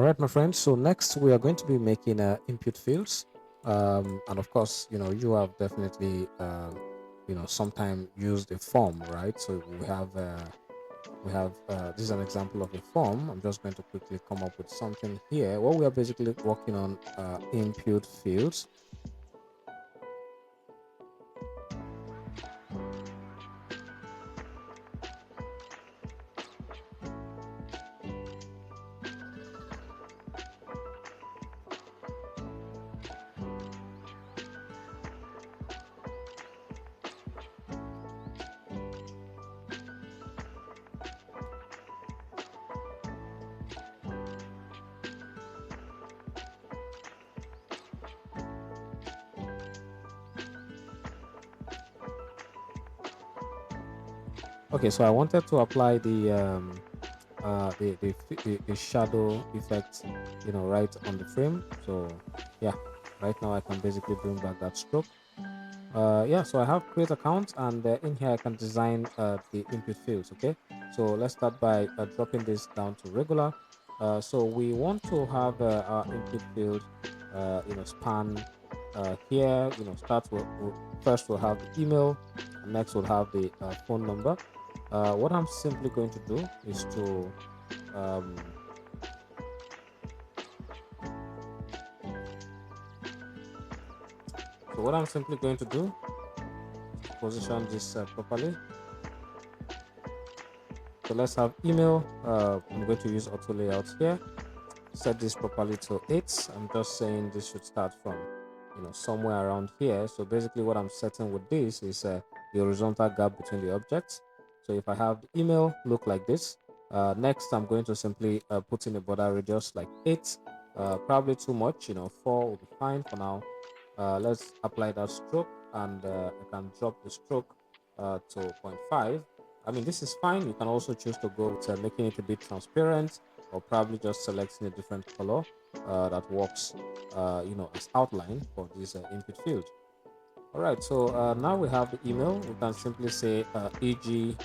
All right, my friends. So next we are going to be making input fields, and of course, you have definitely, sometime used a form, right? So we have this is an example of a form. I'm just going to quickly come up with something here. What we are basically working on input fields. Okay, so I wanted to apply the shadow effect, right on the frame. So yeah, right now I can basically bring back that stroke. Yeah, so I have create account, and in here I can design the input fields. Okay, so let's start by dropping this down to regular. So we want to have our input field span here. Start with first we'll have the email, and next we'll have the phone number. What I'm simply going to do is to um, so what I'm simply going to do is to position this properly. So let's have email. I'm going to use auto layout here. Set this properly to 8. I'm just saying this should start from somewhere around here. So basically what I'm setting with this is the horizontal gap between the objects. So if I have the email look like this, next I'm going to simply put in a border radius like 8. Probably too much, 4 will be fine for now. Let's apply that stroke, and I can drop the stroke to zero point 0.5. I mean, this is fine. You can also choose to go with making it a bit transparent, or probably just selecting a different color that works, as outline for this input field. All right, so now we have the email. We can simply say eg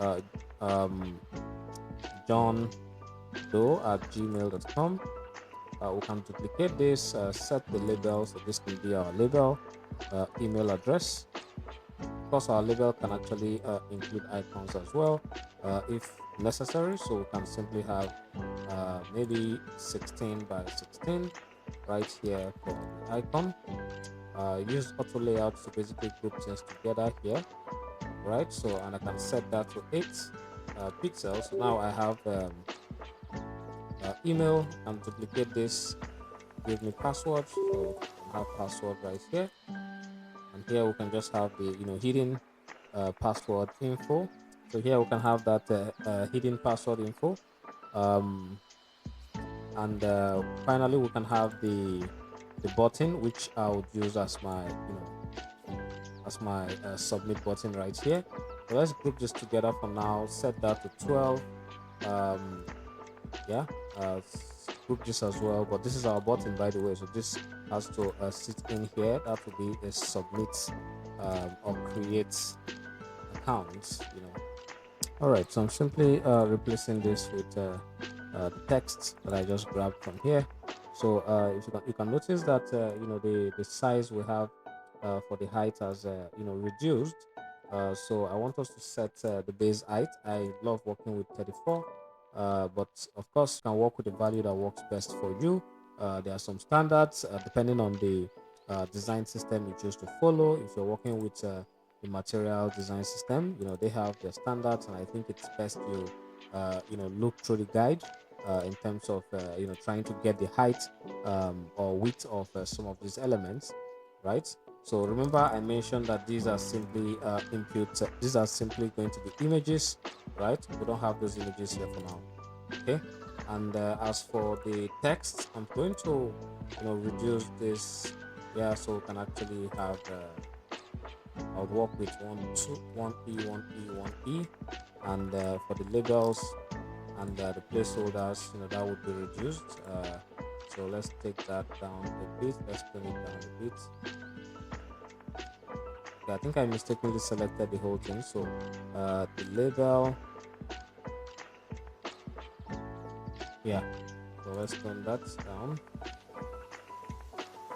uh, um, johndoe@gmail.com. We can duplicate this, set the label, so this can be our label email address. Of course, our label can actually include icons as well if necessary. So we can simply have maybe 16 by 16 right here for the icon. Use auto layout to basically group things together here, right? So, and I can set that to 8 pixels. So now I have email, and duplicate this, give me password. So I have password right here, and here we can just have the hidden password info. So here we can have that hidden password info, um, and finally we can have the button, which I would use as my submit button right here. So let's group this together for now. Set that to 12. Um, yeah, group this as well. But this is our button, by the way. So this has to sit in here. That will be a submit or create account. All right, so I'm simply replacing this with the text that I just grabbed from here. So if you can notice that the size we have for the height has reduced. So I want us to set the base height. I love working with 34, but of course you can work with the value that works best for you. There are some standards depending on the design system you choose to follow. If you're working with the material design system, they have their standards, and I think it's best you look through the guide in terms of trying to get the height or width of some of these elements, right? So remember I mentioned that these are simply input, these are simply going to be images, right? We don't have those images here for now. Okay, and as for the text, I'm going to reduce this, yeah, so we can actually have I would work with 1E, and for the labels and the placeholders, that would be reduced. So let's take that down a bit. Let's bring it down a bit. Okay, I think I mistakenly selected the whole thing. So the label, yeah. So let's turn that down.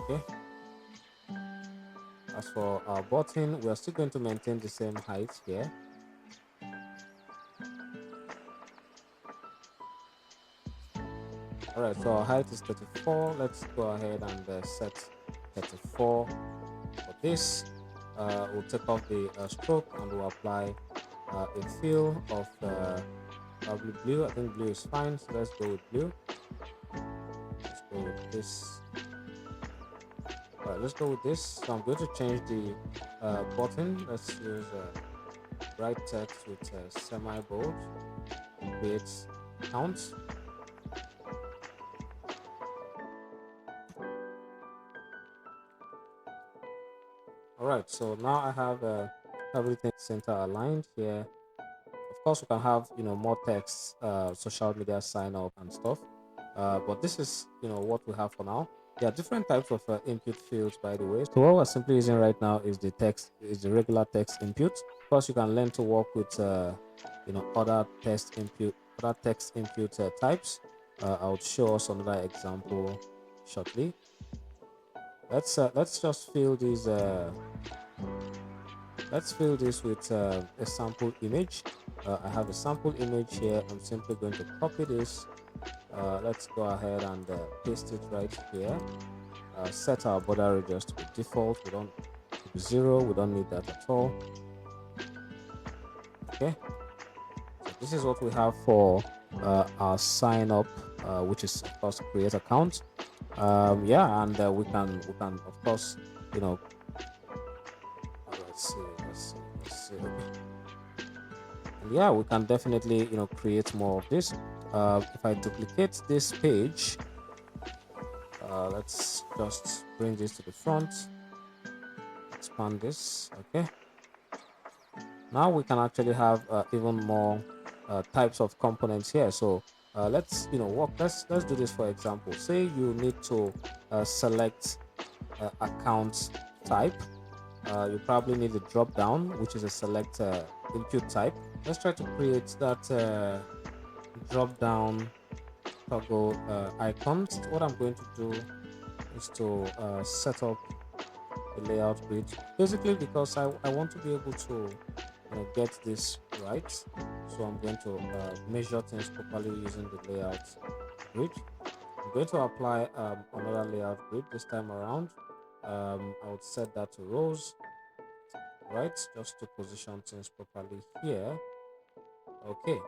Okay. As for our button, we are still going to maintain the same height here. All right, so our height is 34. Let's go ahead and set 34 for this. We'll take off the stroke and we'll apply a fill of probably blue. I think blue is fine, so let's go with blue. Let's go with this. All right, let's go with this. So I'm going to change the button. Let's use bright text with semi-bold. Create count. All right, so now I have everything center aligned here. Of course, we can have more text, social media sign up and stuff, but this is what we have for now. There are different types of input fields, by the way. So what we're simply using right now is the regular text input. Of course, you can learn to work with other text input types. I'll show us another example shortly. Let's just fill these. Let's fill this with a sample image. I have a sample image here. I'm simply going to copy this. Let's go ahead and paste it right here. Set our border radius to be default. We don't to be 0. We don't need that at all. Okay. So this is what we have for our sign up, which is of course create account. Yeah, and we can of course let's see. Okay. And yeah, we can definitely create more of this. If I duplicate this page, let's just bring this to the front, expand this. Okay, now we can actually have even more types of components here. So let's work let's do this. For example, say you need to select account type. You probably need a drop down, which is a select input type. Let's try to create that drop down toggle icons. What I'm going to do is to set up the layout grid, basically because I want to be able to get this right. So I'm going to measure things properly using the layout grid. I'm going to apply another layout grid this time around. I would set that to rows, right, just to position things properly here. Okay,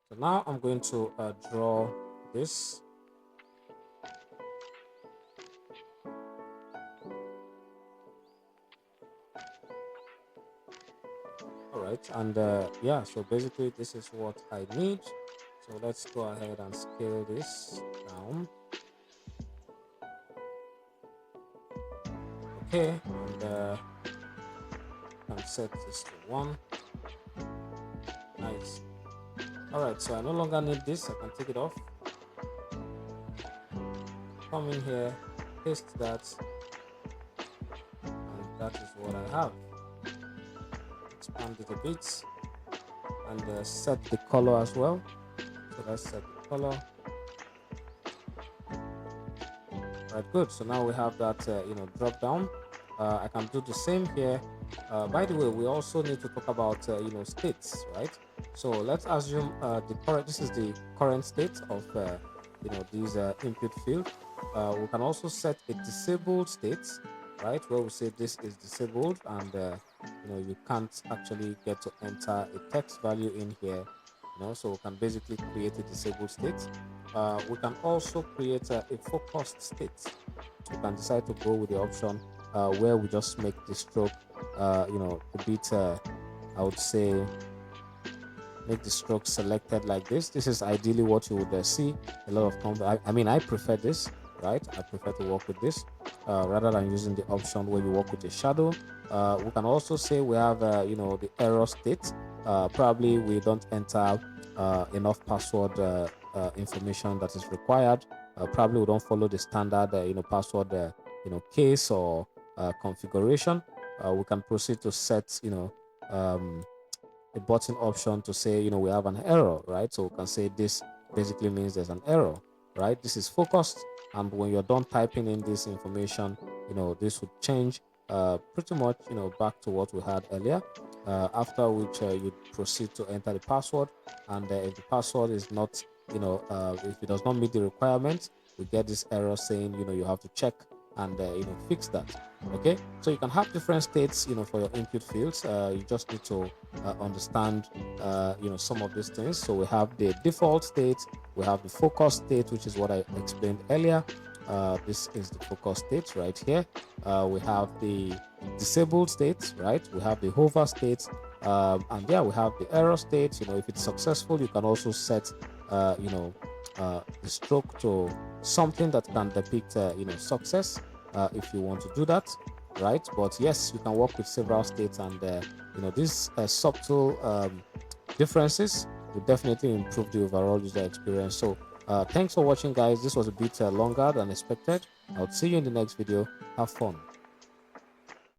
so now I'm going to draw this. All right, and yeah, so basically this is what I need. So let's go ahead and scale this down. Okay, and can set this to 1. Nice. All right, so I no longer need this. I can take it off. Come in here, paste that, and that is what I have. Expand it a bit and set the color as well. So let's set the color. Right, good. So now we have that drop down. I can do the same here. By the way, we also need to talk about states, right? So let's assume this is the current state of these input field. We can also set a disabled state, right, where we say this is disabled and you can't actually get to enter a text value in here. So we can basically create a disabled state. We can also create a focused state. We can decide to go with the option where we just make the stroke a bit I would say make the stroke selected like this. This is ideally what you would see a lot of companies. I mean, I prefer this, right? I prefer to work with this rather than using the option where you work with a shadow. We can also say we have the error state. Probably we don't enter enough password information that is required. Probably we don't follow the standard password case or configuration. We can proceed to set um, a button option to say we have an error, right? So we can say this basically means there's an error, right? This is focused, and when you're done typing in this information, this would change pretty much, back to what we had earlier. After which you proceed to enter the password, and if the password is not, if it does not meet the requirements, we get this error saying, you have to check and fix that. Okay, so you can have different states, for your input fields. You just need to understand, some of these things. So we have the default state, we have the focus state, which is what I explained earlier. This is the focus state right here. We have the disabled state, right? We have the hover state, and yeah, we have the error state. If it's successful, you can also set, the stroke to something that can depict, success, if you want to do that, right? But yes, you can work with several states, and these subtle differences will definitely improve the overall user experience. So thanks for watching, guys. This was a bit longer than expected. I'll see you in the next video. Have fun.